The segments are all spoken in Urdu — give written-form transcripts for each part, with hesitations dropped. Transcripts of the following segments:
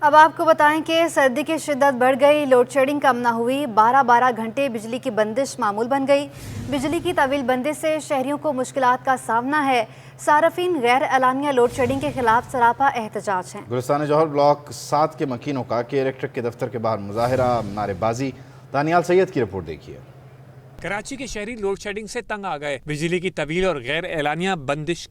اب آپ کو بتائیں کہ سردی کی شدت بڑھ گئی، لوڈ شیڈنگ کم نہ ہوئی، 12 گھنٹے بجلی کی بندش معمول بن گئی۔ بجلی کی طویل بندش سے شہریوں کو مشکلات کا سامنا ہے۔ صارفین غیر اعلانیہ لوڈ شیڈنگ کے خلاف سراپا احتجاج ہیں۔ گلستان جوہر بلاک 7 کے مکینوں کا کے الیکٹرک کے دفتر کے باہر مظاہرہ، نعرے بازی۔ دانیال سید کی رپورٹ دیکھیے۔ کراچی کے شہری لوڈ شیڈنگ سے تنگ آ گئے، بجلی کی طویل اور غیر اعلانیہ بندش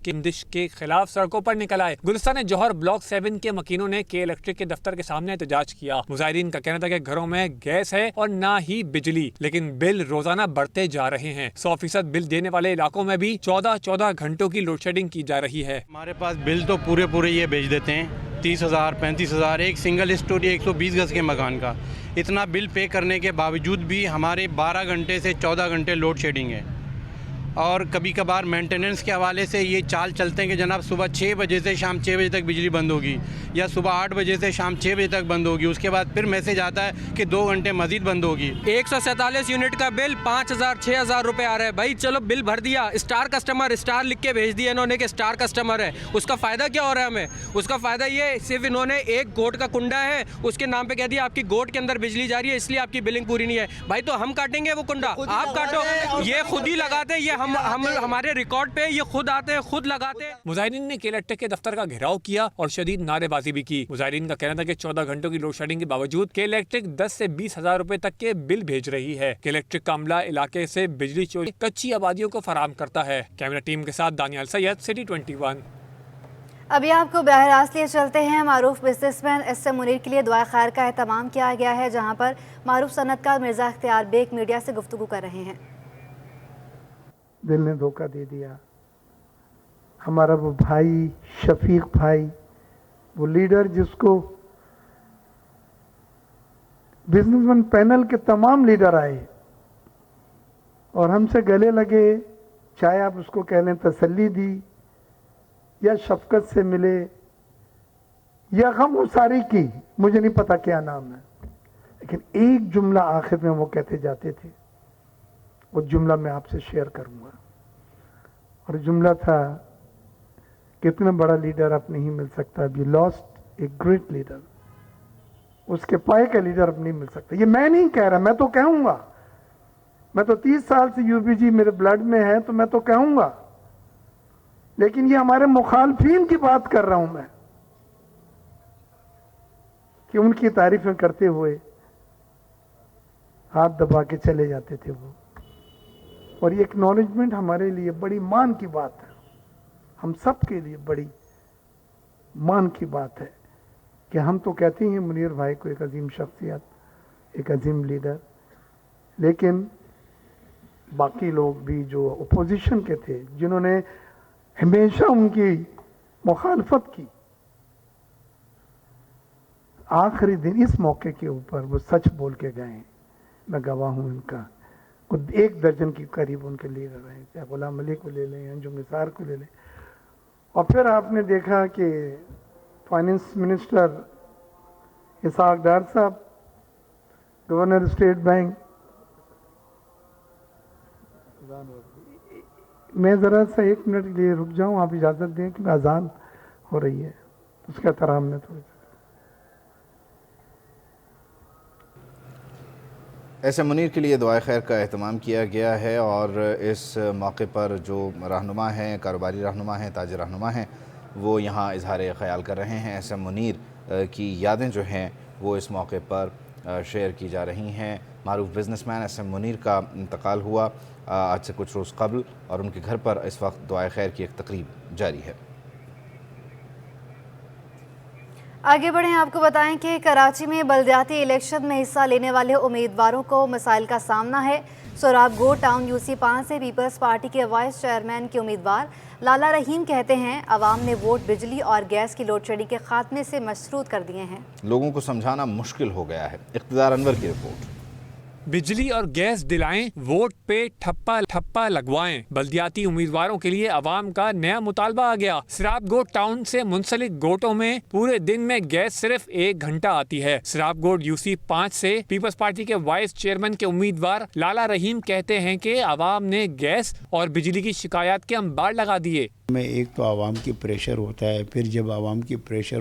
کے خلاف سڑکوں پر نکل آئے۔ گلستان جوہر بلاک 7 کے مکینوں نے کے الیکٹرک کے دفتر کے سامنے احتجاج کیا۔ مظاہرین کا کہنا تھا کہ گھروں میں گیس ہے اور نہ ہی بجلی، لیکن بل روزانہ بڑھتے جا رہے ہیں۔ 100% بل دینے والے علاقوں میں بھی 14 گھنٹوں کی لوڈ شیڈنگ کی جا رہی ہے۔ ہمارے پاس بل تو پورے یہ بھیج دیتے ہیں، 30,000 35,000 ایک سنگل اسٹوری 120 گز کے مکان کا۔ اتنا بل پے کرنے کے باوجود بھی ہمارے 12 گھنٹے سے 14 گھنٹے لوڈ شیڈنگ ہے، اور کبھی کبھار مینٹیننس کے حوالے سے یہ چال چلتے ہیں کہ جناب صبح 6 بجے سے شام 6 بجے تک بجلی بند ہوگی، یا صبح 8 بجے سے شام 6 بجے تک بند ہوگی۔ اس کے بعد پھر میسج آتا ہے کہ 2 گھنٹے مزید بند ہوگی۔ 147 یونٹ کا بل 5,000 6,000 روپے آ رہا ہے۔ بھائی چلو بل بھر دیا، اسٹار کسٹمر، اسٹار لکھ کے بھیج دیا انہوں نے کہ اسٹار کسٹمر ہے، اس کا فائدہ کیا ہو رہا ہے ہمیں؟ اس کا فائدہ یہ صرف انہوں نے ایک گوٹ کا کنڈا ہے، اس کے نام پہ کہہ دیا آپ کی گوٹ کے اندر بجلی جا رہی ہے، اس لیے آپ کی بلنگ پوری نہیں ہے۔ بھائی تو ہم کاٹیں گے وہ کنڈا؟ آپ کاٹو، یہ خود ہی لگاتے، یہ ہمارے ریکارڈ پہ یہ خود آتے ہیں، خود لگاتے ہیں۔ مظاہرین نے کے الیکٹرک کے دفتر کا گھیراؤ کیا اور شدید نعرے بازی بھی کی۔ مظاہرین کا کہنا تھا کہ 14 گھنٹوں کی لوڈ شیڈنگ کے باوجود کے الیکٹرک 10 سے 20 ہزار روپے تک کے بل بھیج رہی ہے۔ کے الیکٹرک کا عملہ علاقے سے بجلی چوری کچی آبادیوں کو فراہم کرتا ہے۔ کیمرہ ٹیم کے ساتھ دانیال سید، سٹی 21۔ ابھی آپ کو براہ راست لیے چلتے ہیں۔ معروف businessman S M Munir کے لیے دعائے خیر کا اہتمام کیا گیا ہے، جہاں پر معروف صنعت کار مرزا اختیار بیگ میڈیا سے گفتگو کر رہے ہیں۔ دل نے دھوکہ دے دیا، ہمارا وہ بھائی شفیق بھائی، وہ لیڈر جس کو بزنس مین پینل کے تمام لیڈر آئے اور ہم سے گلے لگے، چاہے آپ اس کو کہہ لیں تسلی دی یا شفقت سے ملے یا غم گساری کی، مجھے نہیں پتا کیا نام ہے، لیکن ایک جملہ آخر میں وہ کہتے جاتے تھے، وہ جملہ میں آپ سے شیئر کروں گا، اور جملہ تھا کہ اتنا بڑا لیڈر اب نہیں مل سکتا، اب you lost a great leader, اس کے پائے کا لیڈر اب نہیں مل سکتا۔ یہ میں نہیں کہہ رہا، میں تو کہوں گا، میں تو 30 سال سے یو پی جی میرے بلڈ میں ہے، تو میں تو کہوں گا، لیکن یہ ہمارے مخالفین کی بات کر رہا ہوں میں، کہ ان کی تعریفیں کرتے ہوئے ہاتھ دبا کے چلے جاتے تھے وہ، اور یہ ایکنالجمنٹ ہمارے لیے بڑی مان کی بات ہے، ہم سب کے لیے بڑی مان کی بات ہے کہ ہم تو کہتے ہیں منیر بھائی کو ایک عظیم شخصیت، ایک عظیم لیڈر، لیکن باقی لوگ بھی جو اپوزیشن کے تھے، جنہوں نے ہمیشہ ان کی مخالفت کی، آخری دن اس موقع کے اوپر وہ سچ بول کے گئے۔ میں گواہ ہوں ان کا، 1 درجن کی قریب ان کے لیڈر رہے، چاہے غلام علی کو لے لیں، انجم نثار کو لے لیں، اور پھر آپ نے دیکھا کہ فائنانس منسٹر اسحاق ڈار صاحب، گورنر اسٹیٹ بینک، میں ذرا سا 1 منٹ کے لیے رک جاؤں، آپ اجازت دیں کہ میں اذان ہو رہی ہے، اس کا احترام میں تھوڑی سی۔ ایس ایم منیر کے لیے دعائے خیر کا اہتمام کیا گیا ہے، اور اس موقع پر جو رہنما ہیں، کاروباری رہنما ہیں، تاجر رہنما ہیں، وہ یہاں اظہار خیال کر رہے ہیں۔ ایس ایم منیر کی یادیں جو ہیں وہ اس موقع پر شیئر کی جا رہی ہیں۔ معروف businessman S M Munir کا انتقال ہوا آج سے کچھ روز قبل، اور ان کے گھر پر اس وقت دعائے خیر کی ایک تقریب جاری ہے۔ آگے بڑھیں، آپ کو بتائیں کہ کراچی میں بلدیاتی الیکشن میں حصہ لینے والے امیدواروں کو مسائل کا سامنا ہے۔ سوراب گوٹ ٹاؤن یو سی 5 سے پیپلز پارٹی کے وائس چیئرمین کے امیدوار لالا رحیم کہتے ہیں عوام نے ووٹ بجلی اور گیس کی لوڈ شیڈنگ کے خاتمے سے مشروط کر دیے ہیں۔ لوگوں کو سمجھانا مشکل ہو گیا ہے۔ اقتدار انور کی رپورٹ۔ بجلی اور گیس دلائیں، ووٹ پہ ٹھپا لگوائیں، بلدیاتی امیدواروں کے لیے عوام کا نیا مطالبہ آ گیا۔ سراب گوٹ ٹاؤن سے منسلک گوٹوں میں پورے دن میں گیس صرف 1 گھنٹہ آتی ہے۔ سراب گوٹ یو سی 5 سے پیپلز پارٹی کے وائس چیئرمین کے امیدوار لالا رحیم کہتے ہیں کہ عوام نے گیس اور بجلی کی شکایات کے انبار لگا دیے۔ میں ایک تو عوام کی پریشر ہوتا ہے، پھر جب عوام کی پریشر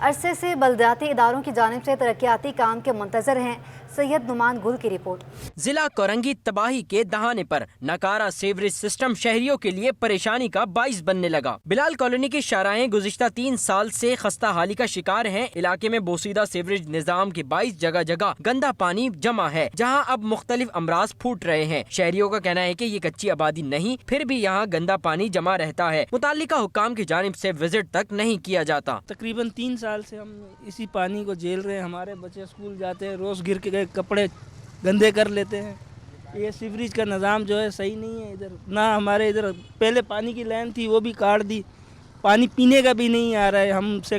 عرصے سے بلدیاتی اداروں کی جانب سے ترقیاتی کام کے منتظر ہیں۔ سید نعمان گل کی رپورٹ۔ ضلع کورنگی تباہی کے دہانے پر ناکارہ سیوریج سسٹم شہریوں کے لیے پریشانی کا باعث بننے لگا۔ بلال کالونی کی شاہراہیں گزشتہ 3 سال سے خستہ حالی کا شکار ہیں۔ علاقے میں بوسیدہ سیوریج نظام کے باعث جگہ جگہ گندا پانی جمع ہے، جہاں اب مختلف امراض پھوٹ رہے ہیں۔ شہریوں کا کہنا ہے کہ یہ کچی آبادی نہیں، پھر بھی یہاں گندا پانی جمع رہتا ہے۔ متعلقہ حکام کی جانب سے وزٹ تک نہیں کیا جاتا۔ تقریباً 3 سال سے ہم اسی پانی کو جھیل رہے ہیں۔ ہمارے بچے اسکول جاتے ہیں، روز گر کے کپڑے گندے کر لیتے ہیں۔ یہ سیوریج کا نظام جو ہے صحیح نہیں ہے ادھر، نہ ہمارے ادھر پہلے پانی کی لائن تھی وہ بھی کاٹ دی، پانی پینے کا بھی نہیں آ رہا ہے۔ ہم سے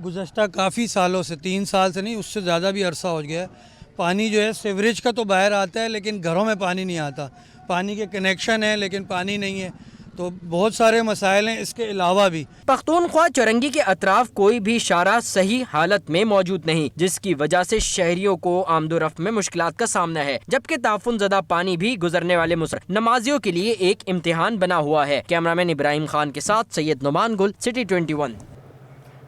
گزشتہ کافی سالوں سے 3 سال سے نہیں، اس سے زیادہ بھی عرصہ ہو گیا ہے، پانی جو ہے سیوریج کا تو باہر آتا ہے لیکن گھروں میں پانی نہیں آتا۔ پانی کے کنیکشن ہیں لیکن پانی نہیں ہے، تو بہت سارے مسائل ہیں اس کے علاوہ بھی۔ پختونخوا چورنگی کے اطراف کوئی بھی شارع صحیح حالت میں موجود نہیں، جس کی وجہ سے شہریوں کو آمد و رفت میں مشکلات کا سامنا ہے، جبکہ تعفن زدہ پانی بھی گزرنے والے نمازیوں کے لیے ایک امتحان بنا ہوا ہے۔ کیمرامین ابراہیم خان کے ساتھ سید نعمان گل، سٹی 21۔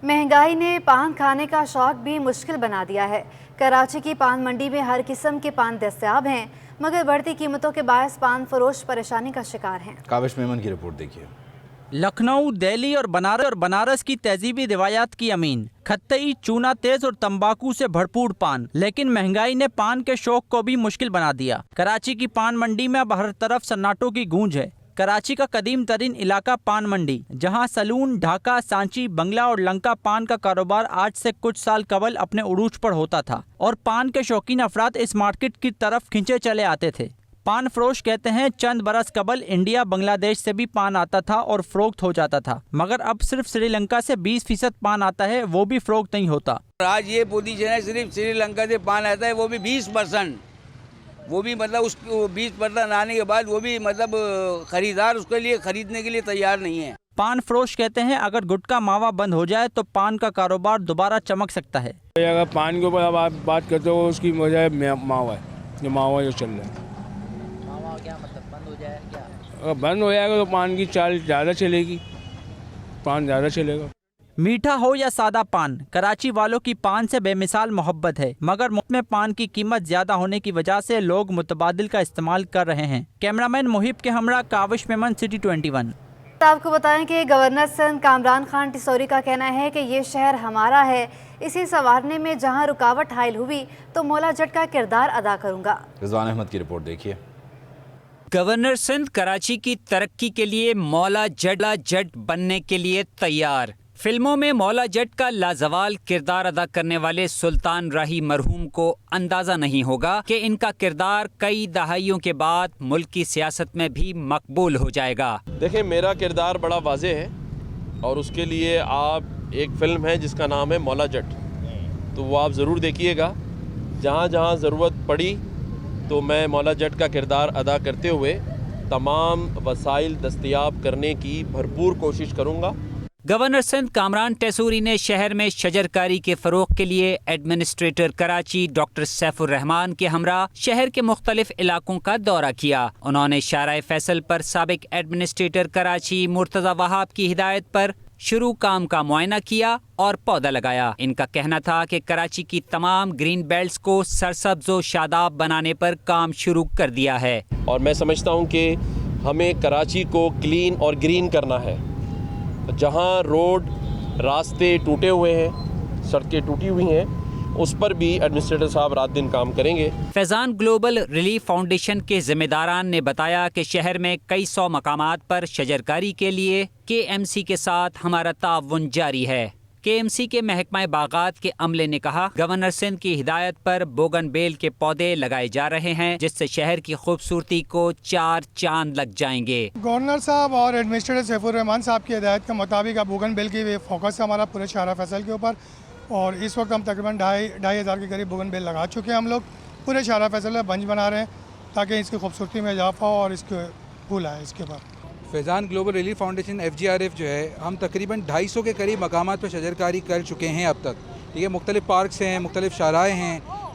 مہنگائی نے پان کھانے کا شوق بھی مشکل بنا دیا ہے۔ کراچی کی پان منڈی میں ہر قسم کے پان دستیاب ہیں، مگر بڑھتی قیمتوں کے باعث پان فروش پریشانی کا شکار ہیں۔ کاوش میمن کی رپورٹ دیکھیے۔ لکھنؤ، دہلی اور بنارس کی تہذیبی روایات کی امین، کھتئی، چونا تیز اور تمباکو سے بھرپور پان، لیکن مہنگائی نے پان کے شوق کو بھی مشکل بنا دیا۔ کراچی کی پان منڈی میں اب ہر طرف سناٹوں کی گونج ہے۔ کراچی کا قدیم ترین علاقہ پان منڈی، جہاں سلون، ڈھاکہ، سانچی، بنگلہ اور لنکا پان کا کاروبار آج سے کچھ سال قبل اپنے عروج پر ہوتا تھا، اور پان کے شوقین افراد اس مارکیٹ کی طرف کھنچے چلے آتے تھے۔ پان فروش کہتے ہیں چند برس قبل انڈیا، بنگلہ دیش سے بھی پان آتا تھا اور فروخت ہو جاتا تھا، مگر اب صرف سری لنکا سے 20% پان آتا ہے، وہ بھی فروخت نہیں ہوتا۔ آج یہ پوزیشن ہے، صرف سری لنکا سے پان آتا ہے، وہ بھی 20%، وہ بھی مطلب اس 20% آنے کے بعد وہ بھی مطلب خریدار اس کے لیے خریدنے کے لیے تیار نہیں ہے۔ پان فروش کہتے ہیں اگر گٹکا ماوا بند ہو جائے تو پان کا کاروبار دوبارہ چمک سکتا ہے۔ اگر پان کے اوپر اب آپ بات کرتے ہو، اس کی وجہ ماوا ہے، یہ ماوا جو چل رہا ہے۔ ماوا کیا مطلب بند ہو جائے کیا؟ اگر بند ہو جائے گا تو پان کی چال زیادہ چلے گی، پان زیادہ چلے گا۔ میٹھا ہو یا سادہ پان، کراچی والوں کی پان سے بے مثال محبت ہے، مگر مفت میں پان کی قیمت زیادہ ہونے کی وجہ سے لوگ متبادل کا استعمال کر رہے ہیں۔ کیمرامین محب کے ہمراہ کاوش میمن، سٹی 21۔ آپ کو بتائیں کہ گورنر سندھ کامران خان ٹیسوری کا کہنا ہے کہ یہ شہر ہمارا ہے، اسے سنوارنے میں جہاں رکاوٹ حائل ہوئی تو مولا جٹ کا کردار ادا کروں گا۔ رضوان احمد کی رپورٹ دیکھیے۔ گورنر سندھ کراچی کی ترقی کے لیے مولا جٹ بننے کے لیے تیار۔ فلموں میں مولا جٹ کا لازوال کردار ادا کرنے والے سلطان راہی مرحوم کو اندازہ نہیں ہوگا کہ ان کا کردار کئی دہائیوں کے بعد ملک کی سیاست میں بھی مقبول ہو جائے گا۔ دیکھیں، میرا کردار بڑا واضح ہے اور اس کے لیے آپ ایک فلم ہے جس کا نام ہے مولا جٹ، تو وہ آپ ضرور دیکھیے گا۔ جہاں جہاں ضرورت پڑی تو میں مولا جٹ کا کردار ادا کرتے ہوئے تمام وسائل دستیاب کرنے کی بھرپور کوشش کروں گا۔ گورنر سندھ کامران ٹیسوری نے شہر میں شجرکاری کے فروغ کے لیے ایڈمنسٹریٹر کراچی ڈاکٹر سیف الرحمان کے ہمراہ شہر کے مختلف علاقوں کا دورہ کیا۔ انہوں نے شارع فیصل پر سابق ایڈمنسٹریٹر کراچی مرتضی وہاب کی ہدایت پر شروع کام کا معائنہ کیا اور پودا لگایا۔ ان کا کہنا تھا کہ کراچی کی تمام گرین بیلٹس کو سرسبز و شاداب بنانے پر کام شروع کر دیا ہے، اور میں سمجھتا ہوں کہ ہمیں کراچی کو کلین اور گرین کرنا ہے۔ جہاں روڈ، راستے ٹوٹے ہوئے ہیں، سڑکیں ٹوٹی ہوئی ہیں، اس پر بھی ایڈمنسٹریٹر صاحب رات دن کام کریں گے۔ فیضان گلوبل ریلیف فاؤنڈیشن کے ذمہ داران نے بتایا کہ شہر میں کئی 100 مقامات پر شجرکاری کے لیے KMC کے ساتھ ہمارا تعاون جاری ہے۔ KMC کے محکمہ باغات کے عملے نے کہا، گورنر سندھ کی ہدایت پر بوگن بیل کے پودے لگائے جا رہے ہیں، جس سے شہر کی خوبصورتی کو 4 چاند لگ جائیں گے۔ گورنر صاحب اور ایڈمنسٹریٹر سیف الرحمان صاحب کی ہدایت کے مطابق اب بوگن بیل کی فوکس ہے ہمارا پورے شارع فیصل کے اوپر، اور اس وقت ہم تقریباً 2,500 کے قریب بوگن بیل لگا چکے ہیں۔ ہم لوگ پورے شارع فیصل میں بنچ بنا رہے ہیں تاکہ اس کی خوبصورتی میں اضافہ ہو اور اس کے پھول آئے اس کے بعد۔ فیضان گلوبل ریلیف فاؤنڈیشن FGRF جو ہے، ہم تقریباً 250 کے قریب مقامات پر شجرکاری کر چکے ہیں اب تک۔ یہ مختلف پارکس ہیں، مختلف شاہراہیں ہیں،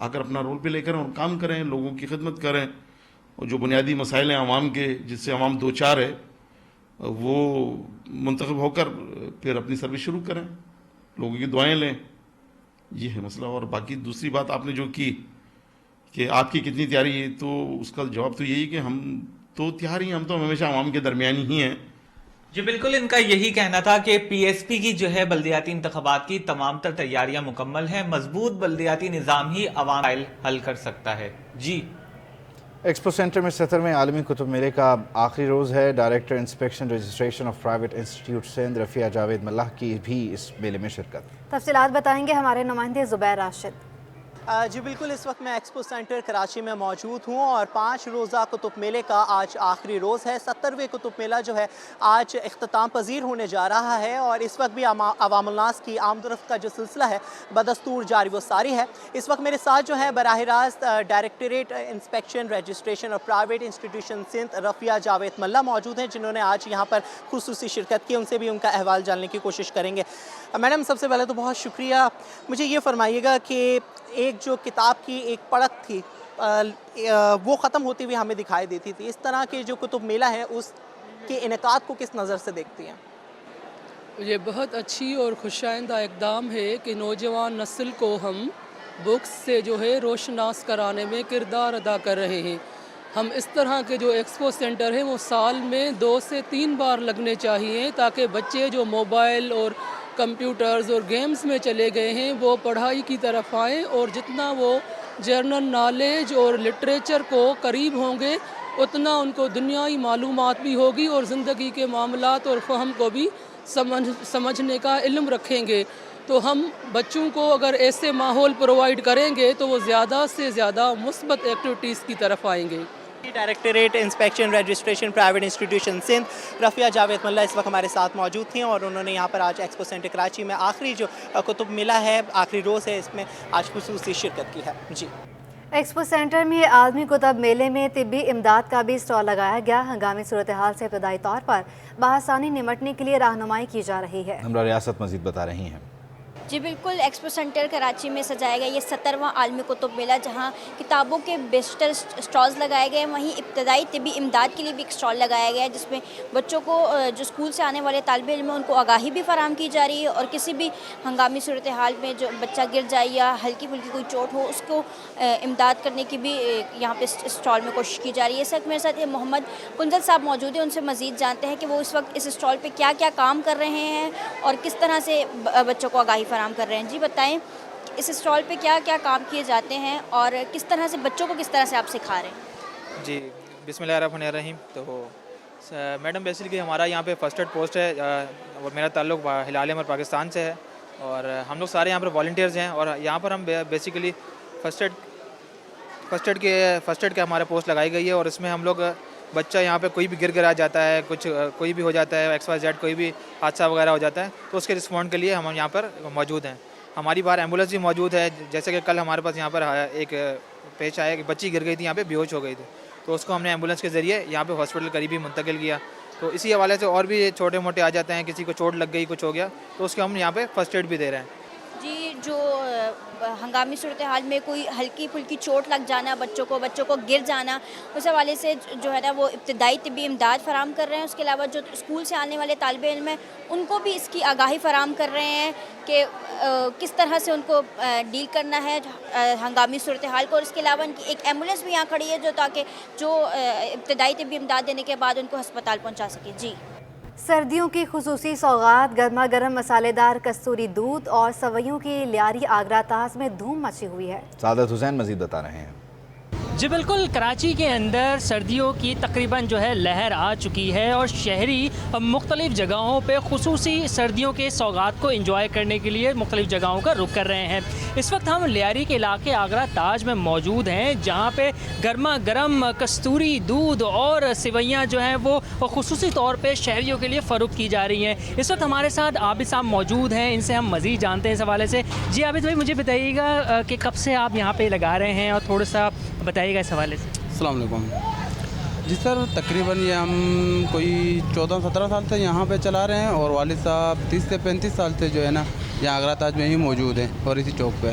آ کر اپنا رول پلے کریں اور کام کریں, لوگوں کی خدمت کریں, اور جو بنیادی مسائل ہیں عوام کے جس سے عوام دو چار ہے وہ منتخب ہو کر پھر اپنی سروس شروع کریں, لوگوں کی دعائیں لیں. یہ ہے مسئلہ. اور باقی دوسری بات آپ نے جو کی کہ آپ کی کتنی تیاری ہے, تو اس کا جواب تو یہی کہ ہم تو تیار ہی, ہم تو ہمیشہ عوام کے درمیانی ہی ہیں. جی بالکل, ان کا یہی کہنا تھا کہ پی ایس پی کی جو ہے بلدیاتی انتخابات کی تمام تر تیاریاں مکمل ہیں, مضبوط بلدیاتی نظام ہی عوام حل کر سکتا ہے. جی ایکسپو سینٹر میں 70ویں عالمی کتب میلے کا آخری روز ہے. Director inspection registration of private institute Sindh Rafia Javed Mulla کی بھی اس میلے میں شرکت. تفصیلات بتائیں گے ہمارے نمائندے زبیر راشد. جی بالکل, اس وقت میں ایکسپو سینٹر کراچی میں موجود ہوں اور 5 روزہ کتب میلے کا آج آخری روز ہے. 70ویں کتب میلہ جو ہے آج اختتام پذیر ہونے جا رہا ہے اور اس وقت بھی عوام الناس کی آمد و رفت کا جو سلسلہ ہے بدستور جاری و ساری ہے. اس وقت میرے ساتھ جو ہے براہ راست ڈائریکٹریٹ انسپیکشن رجسٹریشن اور پرائیویٹ انسٹیٹیوشن سندھ رفیہ جاوید ملہ موجود ہیں جنہوں نے آج یہاں پر خصوصی شرکت کی. ان سے بھی ان کا احوال جاننے کی کوشش کریں گے. میڈم, سب سے پہلے تو بہت شکریہ. مجھے یہ فرمائیے گا کہ ایک جو کتاب کی ایک پڑک تھی وہ ختم ہوتی ہوئی ہمیں دکھائی دیتی تھی, اس طرح کے جو کتب میلہ ہے اس کے انعقاد کو کس نظر سے دیکھتی ہیں؟ یہ بہت اچھی اور خوشائندہ اقدام ہے کہ نوجوان نسل کو ہم بکس سے جو ہے روشناس کرانے میں کردار ادا کر رہے ہیں. ہم اس طرح کے جو ایکسپو سینٹر ہیں وہ سال میں 2 سے 3 بار لگنے چاہیے تاکہ بچے جو موبائل اور کمپیوٹرز اور گیمز میں چلے گئے ہیں وہ پڑھائی کی طرف آئیں اور جتنا وہ جرنل نالج اور لٹریچر کو قریب ہوں گے اتنا ان کو دنیائی معلومات بھی ہوگی اور زندگی کے معاملات اور فہم کو بھی سمجھنے کا علم رکھیں گے. تو ہم بچوں کو اگر ایسے ماحول پرووائڈ کریں گے تو وہ زیادہ سے زیادہ مثبت ایکٹیویٹیز کی طرف آئیں گے. Directorate inspection registration private institution Sindh Rafia Javed Mulla اس وقت ہمارے ساتھ موجود تھیں اور انہوں نے یہاں پر آج ایکسپو سینٹر کراچی میں آخری جو کتب میلہ ہے, آخری روز ہے, اس میں آج خصوصی شرکت کی ہے. جی ایکسپو سینٹر میں عالمی کتب میلے میں طبی امداد کا بھی اسٹال لگایا گیا. ہنگامی صورتحال سے ابتدائی طور پر بآسانی نمٹنے کے لیے رہنمائی کی جا رہی ہے. ہمراہ ریاست مزید بتا رہی ہیں. جی بالکل, ایکسپو سینٹر کراچی میں سجایا گیا یہ 70واں عالمی کتب میلہ جہاں کتابوں کے بیشتر اسٹالز لگائے گئے. وہیں ابتدائی طبی امداد کے لیے بھی ایک اسٹال لگایا گیا ہے جس میں بچوں کو جو اسکول سے آنے والے طالب علم ہیں ان کو آگاہی بھی فراہم کی جا رہی ہے اور کسی بھی ہنگامی صورتحال میں جو بچہ گر جائے یا ہلکی پھلکی کوئی چوٹ ہو اس کو امداد کرنے کی بھی یہاں پہ اسٹال میں کوشش کی جا رہی ہے. اس وقت میرے ساتھ محمد کنزل صاحب موجود ہیں, ان سے مزید جانتے ہیں کہ وہ اس وقت اس اسٹال پہ کیا کیا کام کر رہے ہیں اور کس طرح سے بچوں کو آگاہی فراہم کر رہے ہیں. جی بتائیں, اس اسٹال پہ کیا کیا کام کیے جاتے ہیں اور کس طرح سے بچوں کو کس طرح سے آپ سکھا رہے ہیں؟ جی بسم اللہ الرحمن الرحیم. تو میڈم بیسیکلی ہمارا یہاں پہ فرسٹ ایڈ پوسٹ ہے اور میرا تعلق ہلال احمر پاکستان سے ہے اور ہم لوگ سارے یہاں پر والنٹیئرز ہیں اور یہاں پر ہم بیسیکلی فرسٹ ایڈ کے ہمارے پوسٹ لگائی گئی ہے اور اس میں ہم لوگ بچہ یہاں پہ کوئی بھی گر آ جاتا ہے, کوئی بھی ہو جاتا ہے, XYZ کوئی بھی حادثہ وغیرہ ہو جاتا ہے تو اس کے رسپونڈ کے لیے ہم یہاں پر موجود ہیں. ہماری باہر ایمبولینس بھی موجود ہے. جیسے کہ کل ہمارے پاس یہاں پر ایک پیش آیا کہ بچی گر گئی تھی, یہاں پہ بے ہوش ہو گئی تھی تو اس کو ہم نے ایمبولینس کے ذریعے یہاں پہ ہاسپٹل قریبی منتقل کیا. تو اسی حوالے سے اور بھی چھوٹے موٹے آ جاتے ہیں, کسی کو چوٹ لگ گئی, کچھ ہو گیا تو اس کے ہم یہاں پہ فرسٹ ایڈ بھی دے رہے ہیں. جی, جو ہنگامی صورتحال میں کوئی ہلکی پھلکی چوٹ لگ جانا, بچوں کو گر جانا, اس حوالے سے جو ہے نا وہ ابتدائی طبی امداد فراہم کر رہے ہیں. اس کے علاوہ جو اسکول سے آنے والے طالب علم ہیں ان کو بھی اس کی آگاہی فراہم کر رہے ہیں کہ کس طرح سے ان کو ڈیل کرنا ہے ہنگامی صورتحال کو. اور اس کے علاوہ ان کی ایک ایمبولینس بھی یہاں کھڑی ہے جو تاکہ جو ابتدائی طبی امداد دینے کے بعد ان کو ہسپتال پہنچا سکے. جی, سردیوں کی خصوصی سوغات گرما گرم مسالے دار کستوری دودھ اور سویوں کی لیاری آگرہ تاز میں دھوم مچی ہوئی ہے. سعادت حسین مزید بتا رہے ہیں. جی بالکل، کراچی کے اندر سردیوں کی تقریباً جو ہے لہر آ چکی ہے اور شہری مختلف جگہوں پہ خصوصی سردیوں کے سوغات کو انجوائے کرنے کے لیے مختلف جگہوں کا رخ کر رہے ہیں. اس وقت ہم لیاری کے علاقے آگرہ تاج میں موجود ہیں جہاں پہ گرما گرم کستوری دودھ اور سویاں جو ہیں وہ خصوصی طور پہ شہریوں کے لیے فروخت کی جا رہی ہیں. اس وقت ہمارے ساتھ عابد صاحب موجود ہیں، ان سے ہم مزید جانتے ہیں اس حوالے سے. جی عابد بھائی، مجھے بتائیے گا کہ کب سے آپ یہاں پہ لگا رہے ہیں اور تھوڑا سا بتائیے گا اس حوالے سے. السلام علیکم. جی سر، تقریباً یہ ہم کوئی 14-17 سال سے یہاں پہ چلا رہے ہیں اور والد صاحب 30 سے 35 سال سے جو ہے نا یہاں آگرہ تاج میں ہی موجود ہیں اور اسی چوک پہ.